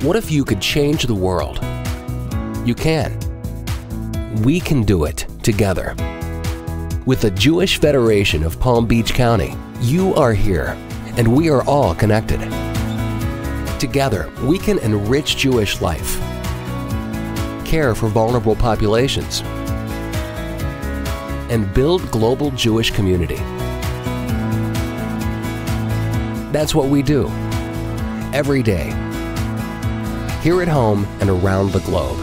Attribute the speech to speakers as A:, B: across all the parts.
A: What if you could change the world? You can. We can do it together. With the Jewish Federation of Palm Beach County, you are here, and we are all connected. Together, we can enrich Jewish life, care for vulnerable populations, and build global Jewish community. That's what we do, every day, here at home and around the globe.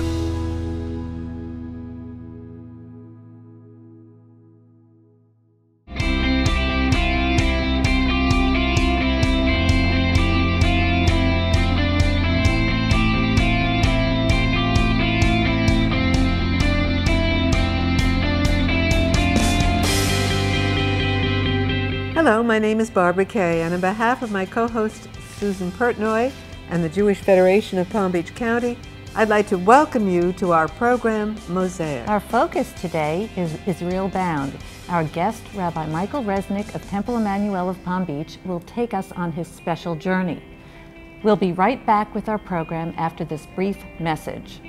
B: Hello, my name is Barbara Kay, and on behalf of my co-host Susan Pertnoy and the Jewish Federation of Palm Beach County, I'd like to welcome you to our program, Mosaic.
C: Our focus today is Israel Bound. Our guest, Rabbi Michael Resnick of Temple Emmanuel of Palm Beach, will take us on his special journey. We'll be right back with our program after this brief message.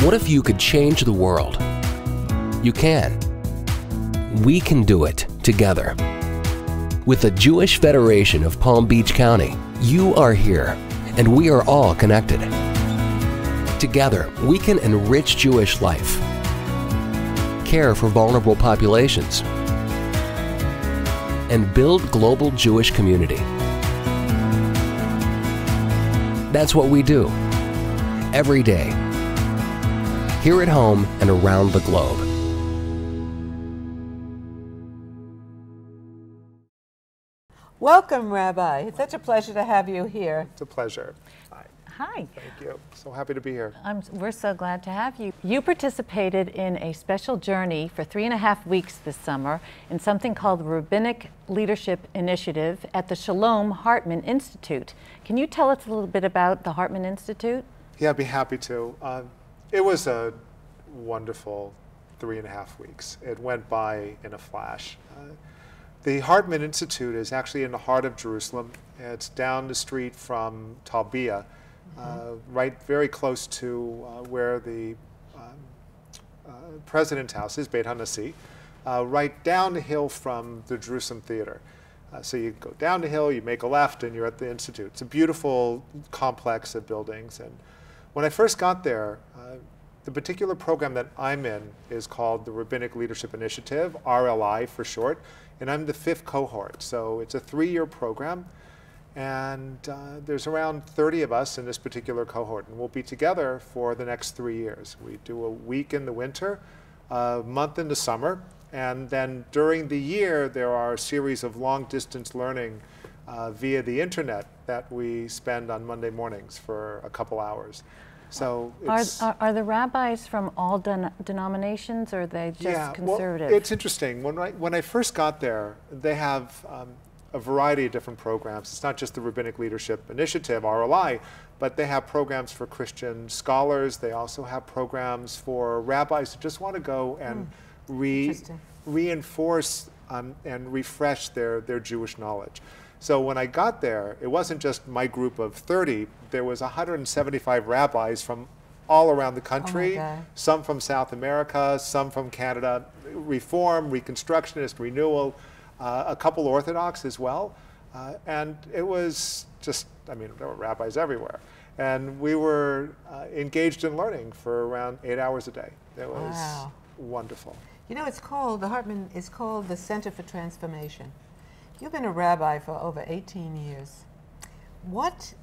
A: What if you could change the world? You can. We can do it together. With the Jewish Federation of Palm Beach County, you are here, and we are all connected. Together, we can enrich Jewish life, care for vulnerable populations, and build global Jewish community. That's what we do, every day, here at home and around the globe.
B: Welcome, Rabbi. It's such a pleasure to have you here.
D: It's a pleasure.
C: Hi.
D: Thank you. So happy to be here.
C: We're so glad to have you. You participated in a special journey for 3.5 weeks this summer in something called the Rabbinic Leadership Initiative at the Shalom Hartman Institute. Can you tell us a little bit about the Hartman Institute?
D: Yeah, I'd be happy to. It was a wonderful 3.5 weeks. It went by in a flash. The Hartman Institute is actually in the heart of Jerusalem. It's down the street from Talbia, right very close to where the President's house is, Beit HaNasi, right down the hill from the Jerusalem Theater. So you go down the hill, you make a left, and you're at the Institute. It's a beautiful complex of buildings. And when I first got there, the particular program that I'm in is called the Rabbinic Leadership Initiative, RLI for short, and I'm the 5th cohort. So it's a 3-year program, and there's around 30 of us in this particular cohort, and we'll be together for the next 3 years. We do a week in the winter, a month in the summer, and then during the year there are a series of long-distance learning via the internet that we spend on Monday mornings for a couple hours. So
C: are the rabbis from all denominations, or are they just conservative?
D: Well, it's interesting. When I first got there, they have a variety of different programs. It's not just the Rabbinic Leadership Initiative, RLI, but they have programs for Christian scholars. They also have programs for rabbis who just want to go and reinforce and refresh their Jewish knowledge. So when I got there, it wasn't just my group of 30. There was 175 rabbis from all around the country, some from South America, some from Canada, Reform, Reconstructionist, Renewal, a couple Orthodox as well. And it was just, I mean, there were rabbis everywhere. And we were engaged in learning for around 8 hours a day. It was wonderful.
B: You know, the Hartman is called the Center for Transformation. You've been a rabbi for over 18 years. What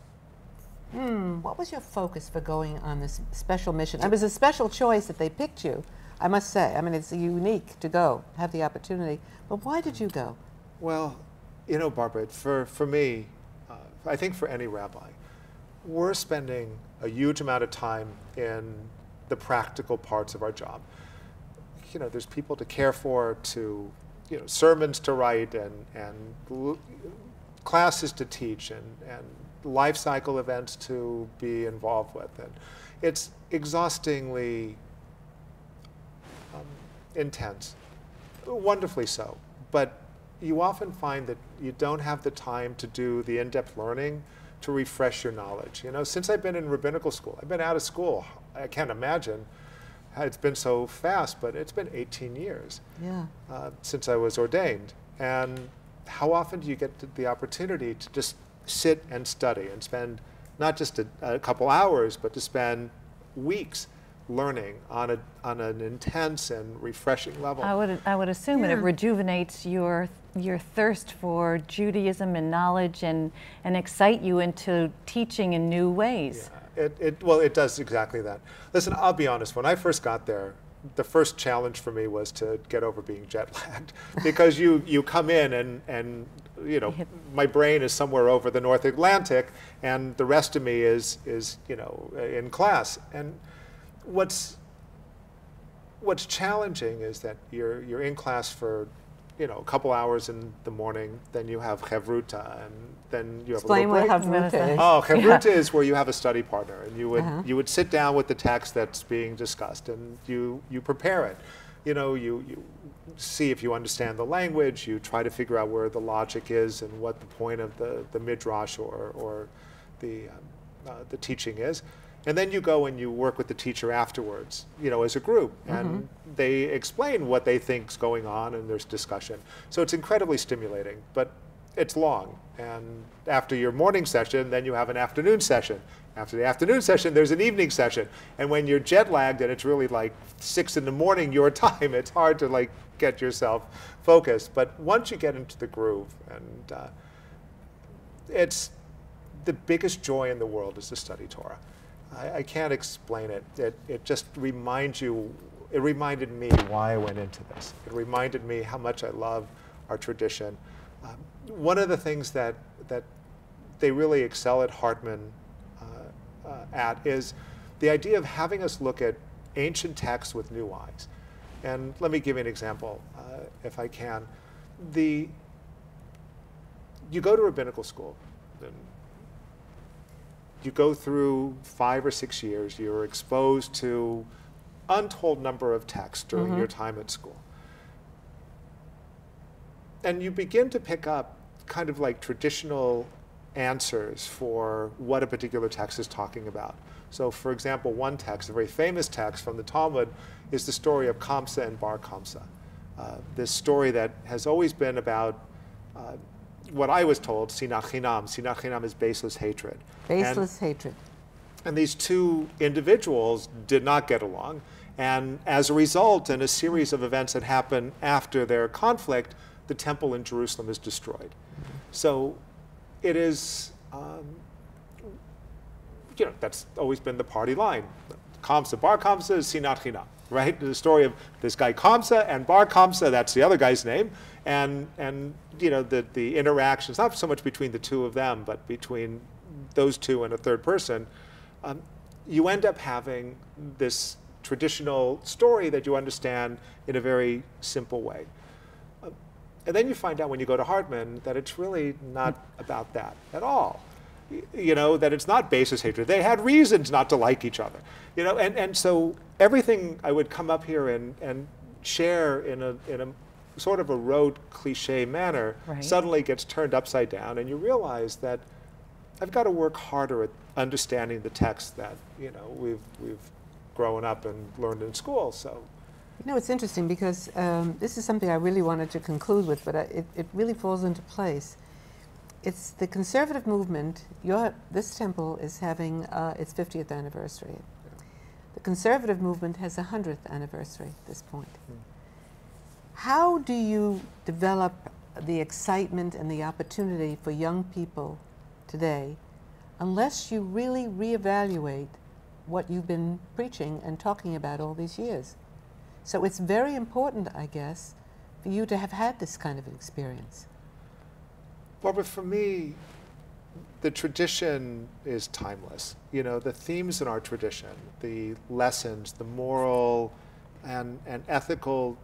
B: was your focus for going on this special mission? It was a special choice that they picked you, I must say. I mean, it's unique to go, have the opportunity. But why did you go?
D: Well, you know, Barbara, for me, I think for any rabbi, we're spending a huge amount of time in the practical parts of our job. You know, there's people to care for, sermons to write, and classes to teach, and life cycle events to be involved with. And it's exhaustingly intense, wonderfully so. But you often find that you don't have the time to do the in-depth learning to refresh your knowledge. You know, since I've been in rabbinical school, I've been out of school, I can't imagine how it's been so fast, but it's been 18 years since I was ordained. And how often do you get the opportunity to just sit and study and spend not just a couple hours, but to spend weeks learning on an intense and refreshing level?
C: I would assume that it rejuvenates your thirst for Judaism and knowledge and excite you into teaching in new ways.
D: Yeah, it does exactly that. Listen, I'll be honest, when I first got there, the first challenge for me was to get over being jet lagged, because you come in and you know, my brain is somewhere over the North Atlantic and the rest of me is you know, in class. And what's challenging is that you're in class for, you know, a couple hours in the morning, then you have Chevruta, and then you have
B: Explain
D: a little break.
B: what Chevruta is.
D: Oh, Chevruta is where you have a study partner, and you would sit down with the text that's being discussed, and you prepare it. You know, you see if you understand the language, you try to figure out where the logic is and what the point of the midrash or the teaching is. And then you go and you work with the teacher afterwards, you know, as a group, and they explain what they think's going on, and there's discussion. So it's incredibly stimulating, but it's long. And after your morning session, then you have an afternoon session. After the afternoon session, there's an evening session. And when you're jet lagged and it's really like 6 in the morning your time, it's hard to like get yourself focused. But once you get into the groove, and it's the biggest joy in the world is to study Torah. I can't explain it. It just reminds you, it reminded me why I went into this. It reminded me how much I love our tradition. One of the things that they really excel at Hartman at is the idea of having us look at ancient texts with new eyes. And let me give you an example, if I can. You go to rabbinical school, and you go through 5 or 6 years, you're exposed to untold number of texts during your time at school. And you begin to pick up kind of like traditional answers for what a particular text is talking about. So for example, one text, a very famous text from the Talmud, is the story of Kamsa and Bar Kamsa. This story that has always been about what I was told, sinat chinam. Sinat chinam is baseless hatred.
B: Baseless hatred.
D: And these two individuals did not get along. And as a result, in a series of events that happen after their conflict, the temple in Jerusalem is destroyed. So it is, you know, that's always been the party line. Kamsa, Bar Kamsa is sinat chinam, right? The story of this guy Kamsa and Bar Kamsa, that's the other guy's name. And you know, the interactions, not so much between the two of them, but between those two and a third person, you end up having this traditional story that you understand in a very simple way. And then you find out when you go to Hartman that it's really not about that at all. You know, that it's not baseless hatred. They had reasons not to like each other. You know, and so everything I would come up here and share in a sort of a rote cliche manner suddenly gets turned upside down, and you realize that I've got to work harder at understanding the text that, you know, we've grown up and learned in school. So,
B: you know, it's interesting because this is something I really wanted to conclude with, but it really falls into place. It's the conservative movement. This temple is having its 50th anniversary. The conservative movement has a 100th anniversary at this point. How do you develop the excitement and the opportunity for young people today unless you really reevaluate what you've been preaching and talking about all these years? So it's very important, I guess, for you to have had this kind of an experience.
D: Barbara, for me, the tradition is timeless. You know, the themes in our tradition, the lessons, the moral and ethical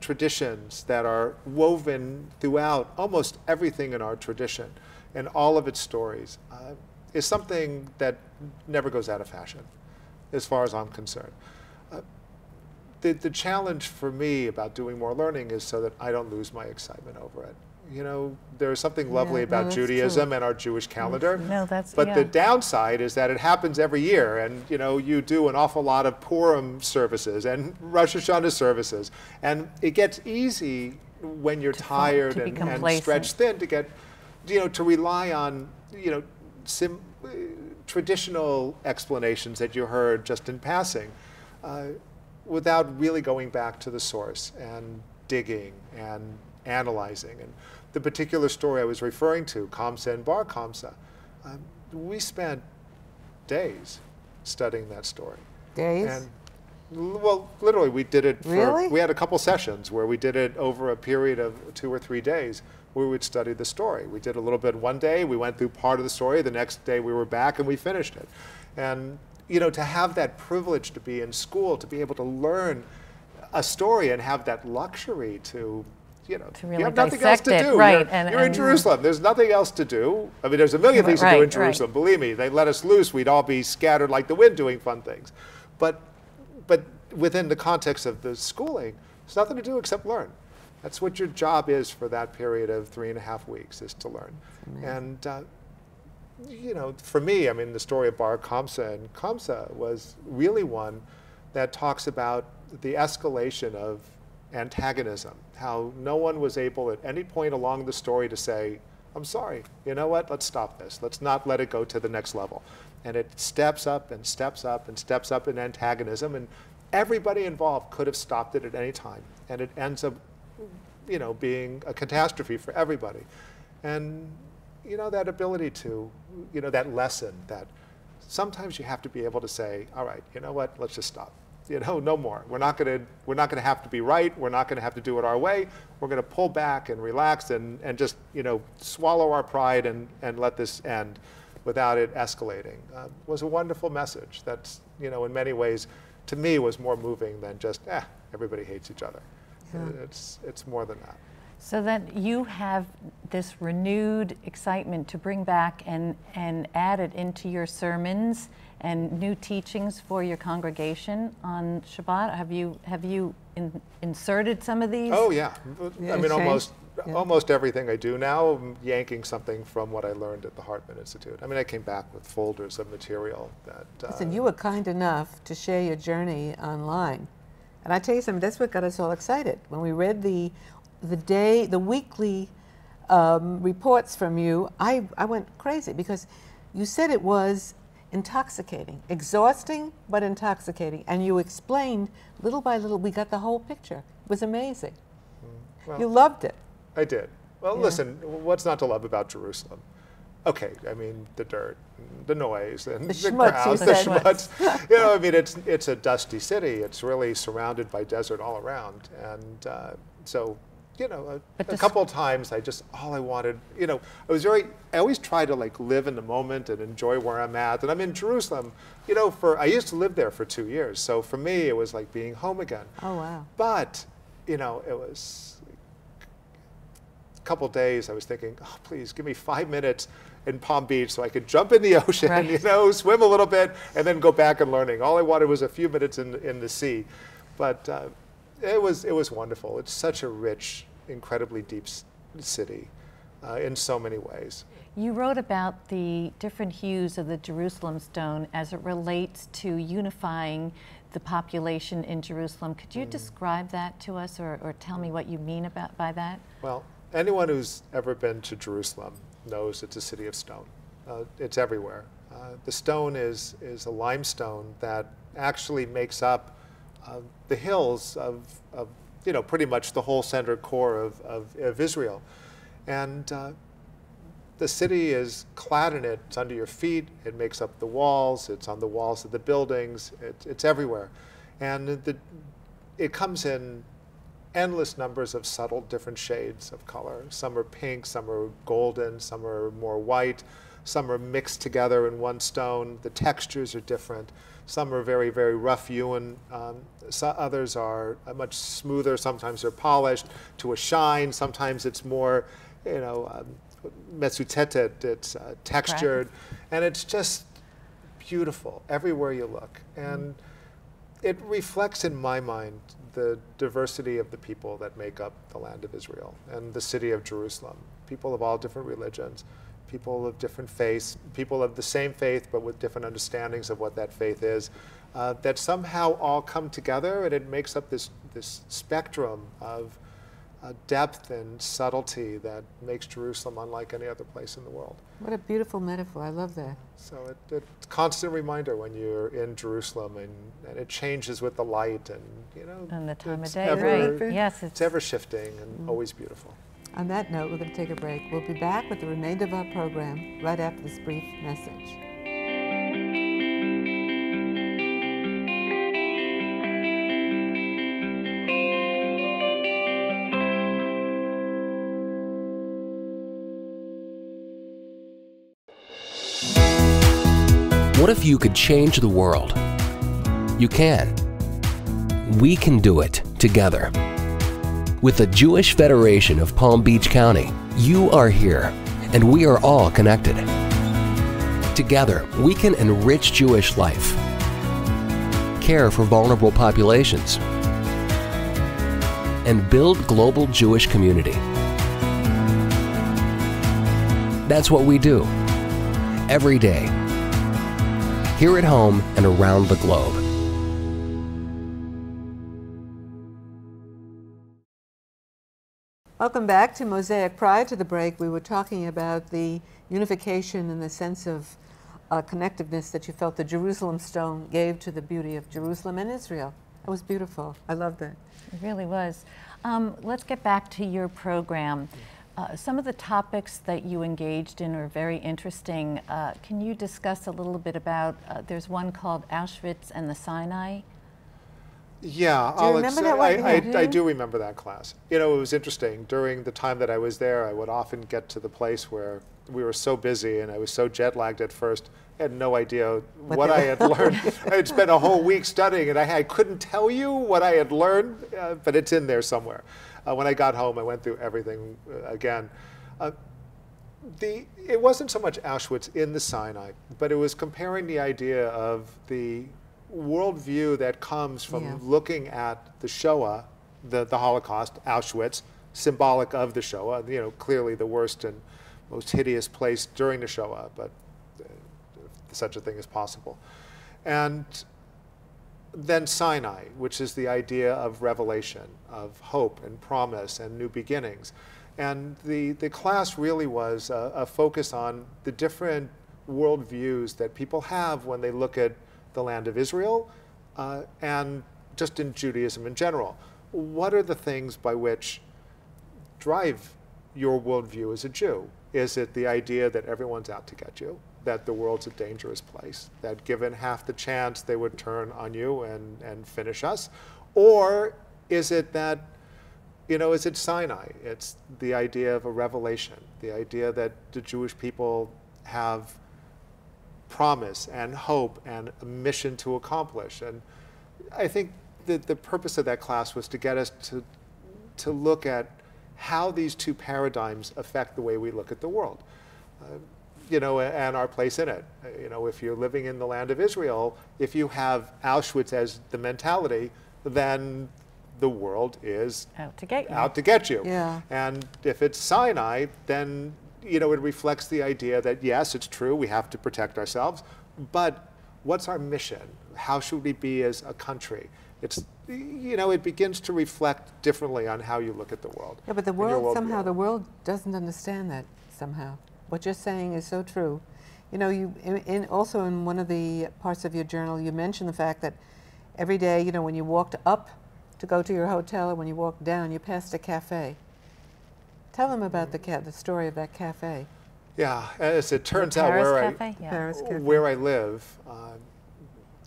D: traditions that are woven throughout almost everything in our tradition and all of its stories. is something that never goes out of fashion, as far as I'm concerned. The challenge for me about doing more learning is so that I don't lose my excitement over it. You know, there's something lovely about Judaism and our Jewish calendar.
C: No, that's,
D: but the downside is that it happens every year, and you know, you do an awful lot of Purim services and Rosh Hashanah services, and it gets easy when you're tired and stretched thin to get, you know, to rely on, you know, traditional explanations that you heard just in passing, without really going back to the source and digging and analyzing. And the particular story I was referring to, Kamsa and Bar Kamsa, we spent days studying that story.
B: Days?
D: And, well, literally, we did it for, we had a couple sessions where we did it over a period of 2 or 3 days where we would study the story. We did a little bit one day, we went through part of the story, the next day we were back and we finished it. And you know, to have that privilege to be in school, to be able to learn a story and have that luxury to, you know,
C: to really
D: you have nothing else to do.
C: Right.
D: You're in Jerusalem. There's nothing else to do. I mean, there's a million things to do in Jerusalem. Believe me, they let us loose, we'd all be scattered like the wind doing fun things. But within the context of the schooling, there's nothing to do except learn. That's what your job is for that period of 3.5 weeks, is to learn. And you know, for me, I mean, the story of Bar Kamsa and Kamsa was really one that talks about the escalation of antagonism, how no one was able at any point along the story to say, I'm sorry, you know what, let's stop this. Let's not let it go to the next level. And it steps up and steps up and steps up in antagonism, and everybody involved could have stopped it at any time. And it ends up, you know, being a catastrophe for everybody. And you know, that ability to, you know, that lesson that sometimes you have to be able to say, all right, you know what, let's just stop. You know, no more. We're not gonna have to be right. We're not gonna have to do it our way. We're gonna pull back and relax and just, you know, swallow our pride and let this end without it escalating. Was a wonderful message that's, you know, in many ways, to me, was more moving than just, everybody hates each other. Yeah. It's more than that.
C: So then you have this renewed excitement to bring back and add it into your sermons and new teachings for your congregation on Shabbat. Have you inserted some of these?
D: Oh yeah, I mean almost everything I do now, I'm yanking something from what I learned at the Hartman Institute. I mean, I came back with folders of material that.
B: Listen, you were kind enough to share your journey online, and I tell you something. That's what got us all excited when we read the weekly reports from you. I went crazy because you said it was intoxicating, exhausting but intoxicating, and you explained little by little. We got the whole picture. It was amazing. Well, you loved it.
D: I did. Well, listen, what's not to love about Jerusalem? Okay, I mean, the dirt, the noise, and the crowds, the schmutz. You know, I mean, it's a dusty city. It's really surrounded by desert all around, and so. You know, a couple of times all I wanted, you know, I always try to like live in the moment and enjoy where I'm at. And I'm in Jerusalem, you know, I used to live there for 2 years. So for me, it was like being home again.
B: Oh, wow.
D: But, you know, it was a couple of days I was thinking, oh, please give me 5 minutes in Palm Beach so I could jump in the ocean, you know, swim a little bit and then go back and learning. All I wanted was a few minutes in the sea. But it was wonderful. It's such a rich, incredibly deep city in so many ways.
C: You wrote about the different hues of the Jerusalem stone as it relates to unifying the population in Jerusalem. Could you describe that to us or tell me what you mean by that?
D: Well, anyone who's ever been to Jerusalem knows it's a city of stone. It's everywhere. The stone is a limestone that actually makes up the hills of you know, pretty much the whole center core of Israel. And the city is clad in it. It's under your feet. It makes up the walls. It's on the walls of the buildings. It's everywhere. And it comes in endless numbers of subtle different shades of color. Some are pink, some are golden, some are more white, some are mixed together in one stone. The textures are different. Some are very, very rough hewn. Others are much smoother. Sometimes they're polished to a shine. Sometimes it's more, you know, metsutetet. It's textured. And it's just beautiful everywhere you look. And it reflects in my mind the diversity of the people that make up the land of Israel and the city of Jerusalem. People of all different religions, people of different faiths, people of the same faith but with different understandings of what that faith is, that somehow all come together, and it makes up this spectrum of depth and subtlety that makes Jerusalem unlike any other place in the world.
B: What a beautiful metaphor. I love that.
D: So it's a constant reminder when you're in Jerusalem, and it changes with the light, and
C: and the time of day,
B: right?
C: Yes,
D: it's ever shifting and always beautiful.
B: On that note, we're going to take a break. We'll be back with the remainder of our program right after this brief message.
A: What if you could change the world? You can. We can do it together. With the Jewish Federation of Palm Beach County, you are here, and we are all connected. Together, we can enrich Jewish life, care for vulnerable populations, and build global Jewish community. That's what we do, every day, here at home and around the globe.
B: Welcome back to Mosaic. Prior to the break, we were talking about the unification and the sense of connectiveness that you felt the Jerusalem stone gave to the beauty of Jerusalem and Israel. It was beautiful. I loved that.
C: It really was. Let's get back to your program. Some of the topics that you engaged in are very interesting. Can you discuss a little bit about, there's one called Auschwitz and the Sinai?
D: Yeah,
B: Do you remember that one?
D: I do remember that class. It was interesting. During the time that I was there, I would often get to the place where we were so busy and I was so jet lagged at first, I had no idea what I had learned. I had spent a whole week studying, and I couldn't tell you what I had learned, but it's in there somewhere. When I got home, I went through everything again. It wasn't so much Auschwitz in the Sinai, but it was comparing the idea of the worldview that comes from looking at the Shoah, the Holocaust, Auschwitz, symbolic of the Shoah, clearly the worst and most hideous place during the Shoah, but such a thing is possible. And then Sinai, which is the idea of revelation, of hope and promise and new beginnings. And the class really was a focus on the different worldviews that people have when they look at the land of Israel and just in Judaism in general. What are the things by which drive your worldview as a Jew? Is it the idea that everyone's out to get you, that the world's a dangerous place, that given half the chance they would turn on you and finish us? Or is it that, is it Sinai? It's the idea of a revelation, the idea that the Jewish people have promise and hope and a mission to accomplish. And I think that the purpose of that class was to get us to look at how these two paradigms affect the way we look at the world, and our place in it. If you're living in the land of Israel, if you have Auschwitz as the mentality, then the world is
C: out to get you.
D: Out to get you.
B: Yeah.
D: And if it's Sinai, then it reflects the idea that, yes, it's true, we have to protect ourselves, but what's our mission? How should we be as a country? It's, it begins to reflect differently on how you look at the world.
B: Yeah, but the world, somehow, the world doesn't understand that somehow. What you're saying is so true. Also in one of the parts of your journal, you mentioned the fact that every day, when you walked up to go to your hotel, or when you walked down, you passed a cafe. Tell them about the story of that cafe.
D: Yeah, as it turns out, where I live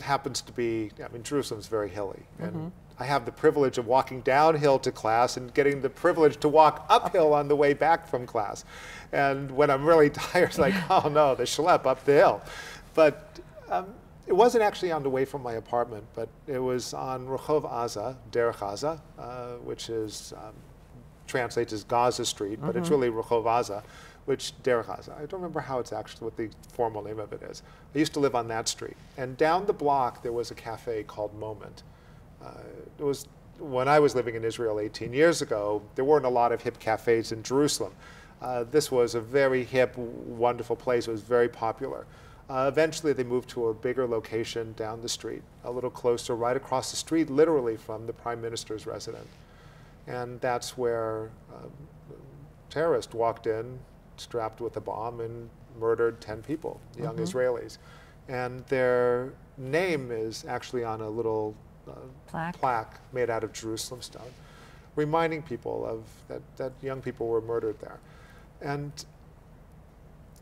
D: happens to be, Jerusalem's very hilly. And I have the privilege of walking downhill to class and getting the privilege to walk uphill on the way back from class. And when I'm really tired, it's like, oh no, the schlep up the hill. But it wasn't actually on the way from my apartment, but it was on Rehov Aza, Derech Aza, which is translates as Gaza Street, but it's really Rehov Aza, which Derechaz, I don't remember how it's actually, what the formal name of it is. I used to live on that street. And down the block, there was a cafe called Moment. It was, when I was living in Israel 18 years ago, there weren't a lot of hip cafes in Jerusalem. This was a very hip, wonderful place. It was very popular. Eventually, they moved to a bigger location down the street, a little closer, right across the street, literally from the Prime Minister's residence. And that's where a terrorist walked in, strapped with a bomb, and murdered 10 people, young Israelis. And their name is actually on a little plaque made out of Jerusalem stone, reminding people of that young people were murdered there. And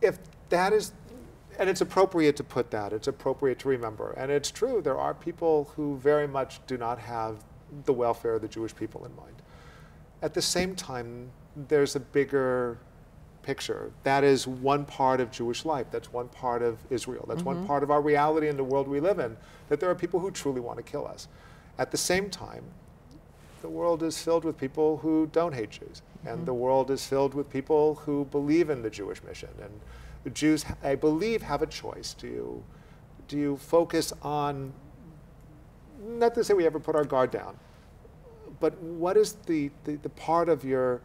D: if that is, and it's appropriate to put that, it's appropriate to remember. And it's true, there are people who very much do not have the welfare of the Jewish people in mind. At the same time, there's a bigger picture. That is one part of Jewish life. That's one part of Israel. That's one part of our reality in the world we live in, that there are people who truly want to kill us. At the same time, the world is filled with people who don't hate Jews. And the world is filled with people who believe in the Jewish mission. And the Jews, I believe, have a choice. Do you focus on, not to say we ever put our guard down, but what is the part of your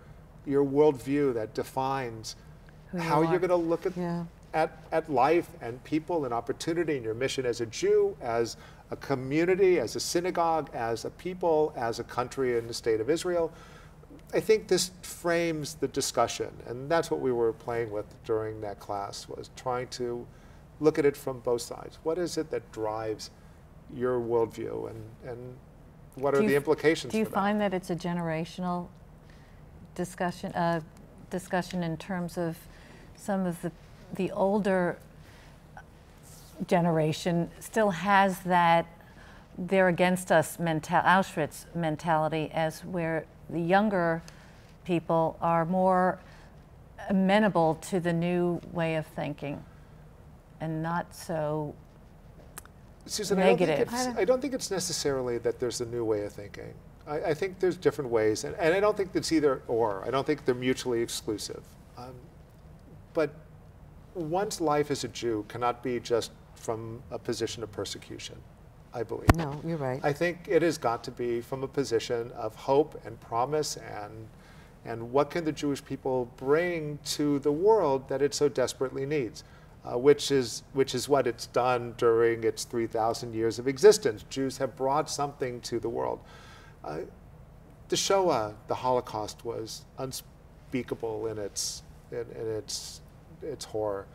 D: worldview that defines how you're going to look at life and people and opportunity and your mission as a Jew, as a community, as a synagogue, as a people, as a country in the state of Israel? I think this frames the discussion, and that's what we were playing with during that class, was trying to look at it from both sides. What is it that drives your worldview, and what are the implications for that?
C: Do you find that it's a generational discussion in terms of some of the older generation still has that they're against us Auschwitz mentality, as where the younger people are more amenable to the new way of thinking and not so
D: Susan,
C: negative?
D: I don't think it's necessarily that there's a new way of thinking. I think there's different ways, and I don't think it's either or. I don't think they're mutually exclusive. But one's life as a Jew cannot be just from a position of persecution, I believe.
B: No, you're right.
D: I think it has got to be from a position of hope and promise, and what can the Jewish people bring to the world that it so desperately needs, which is what it's done during its 3,000 years of existence. Jews have brought something to the world. The Shoah, the Holocaust, was unspeakable in its horror.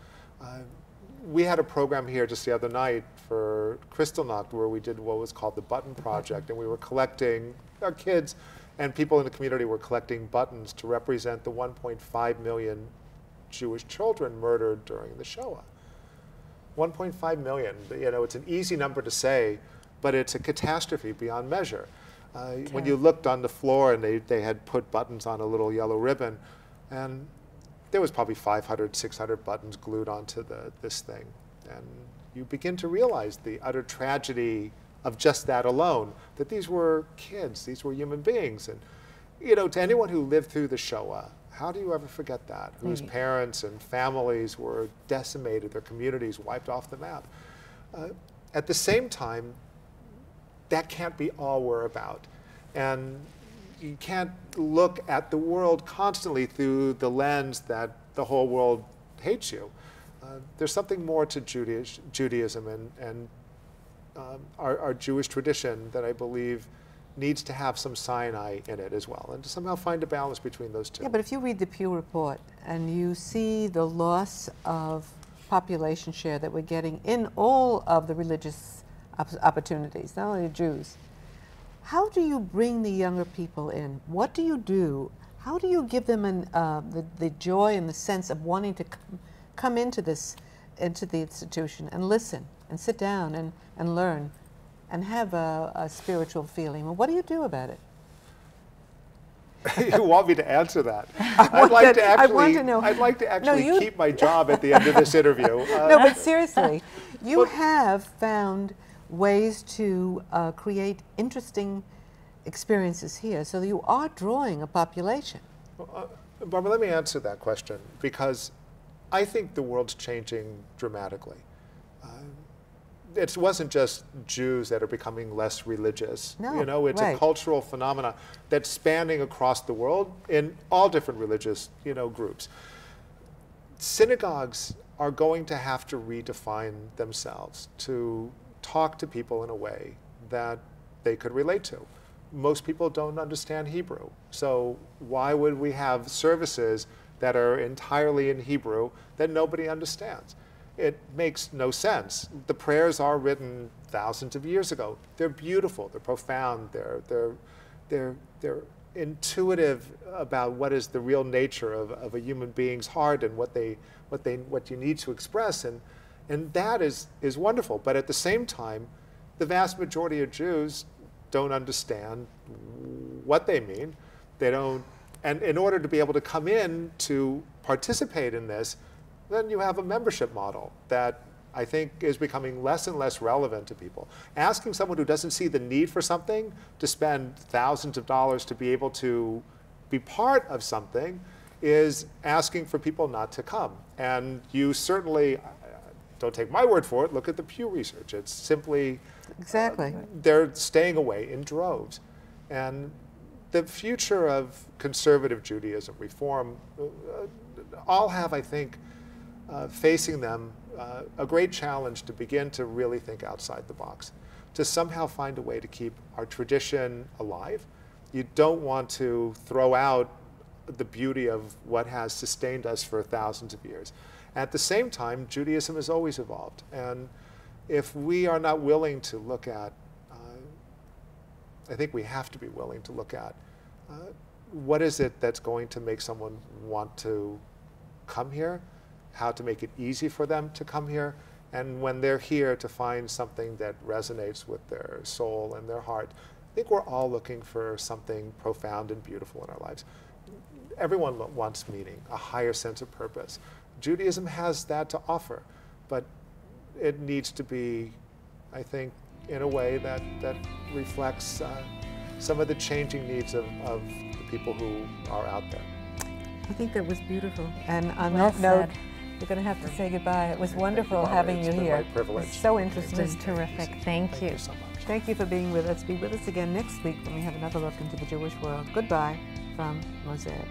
D: We had a program here just the other night for Kristallnacht where we did what was called the Button Project, and we were collecting, our kids and people in the community were collecting buttons to represent the 1.5 million Jewish children murdered during the Shoah. 1.5 million, you know, it's an easy number to say, but it's a catastrophe beyond measure. When you looked on the floor and they had put buttons on a little yellow ribbon, and there was probably 500, 600 buttons glued onto this thing. And you begin to realize the utter tragedy of just that alone, that these were kids, these were human beings. And, you know, to anyone who lived through the Shoah, how do you ever forget that? Whose parents and families were decimated, their communities wiped off the map. At the same time, that can't be all we're about. And you can't look at the world constantly through the lens that the whole world hates you. There's something more to Judaism and our Jewish tradition that I believe needs to have some Sinai in it as well, and to somehow find a balance between those two.
B: Yeah, but if you read the Pew Report and you see the loss of population share that we're getting in all of the religious opportunities, not only Jews, how do you bring the younger people in? What do you do? How do you give them the joy and the sense of wanting to come into the institution and listen and sit down and learn and have a spiritual feeling? Well, what do you do about it?
D: You want me to answer that? I'd like to actually keep my job at the end of this interview.
B: No, but seriously, you have found ways to create interesting experiences here, so you are drawing a population.
D: Barbara, let me answer that question, because I think the world's changing dramatically. It wasn't just Jews that are becoming less religious.
B: No,
D: you know, it's
B: right.
D: a cultural phenomena that's spanning across the world in all different religious, groups. Synagogues are going to have to redefine themselves to talk to people in a way that they could relate to. Most people don't understand Hebrew, so why would we have services that are entirely in Hebrew that nobody understands? It makes no sense. The prayers are written thousands of years ago. They're beautiful, they're profound, they're intuitive about what is the real nature of a human being's heart and what you need to express, and that is wonderful. But at the same time, the vast majority of Jews don't understand what they mean. They don't, and in order to be able to come in to participate in this, then you have a membership model that I think is becoming less and less relevant to people. Asking someone who doesn't see the need for something to spend thousands of dollars to be able to be part of something is asking for people not to come. And you certainly, don't take my word for it, look at the Pew Research. It's simply,
B: Exactly.
D: They're staying away in droves. And the future of conservative Judaism, reform, all have, I think, facing them a great challenge to begin to really think outside the box, to somehow find a way to keep our tradition alive. You don't want to throw out the beauty of what has sustained us for thousands of years. At the same time, Judaism has always evolved. And if we are not willing to look at, I think we have to be willing to look at, what is it that's going to make someone want to come here, how to make it easy for them to come here, and when they're here to find something that resonates with their soul and their heart. I think we're all looking for something profound and beautiful in our lives. Everyone wants meaning, a higher sense of purpose. Judaism has that to offer, but it needs to be, I think, in a way that reflects some of the changing needs of the people who are out there.
B: I think that was beautiful. And on
C: Well
B: that note,
C: said.
B: we're going to have to say goodbye. It was wonderful
D: Barbara.
B: having
D: It's
B: you
D: been
B: here.
D: my privilege.
B: It's so
C: It
B: interesting.
C: was terrific. Thank you.
D: Thank you so much.
B: Thank you for being with us. Be with us again next week when we have another look into the Jewish world. Goodbye from Mosaic.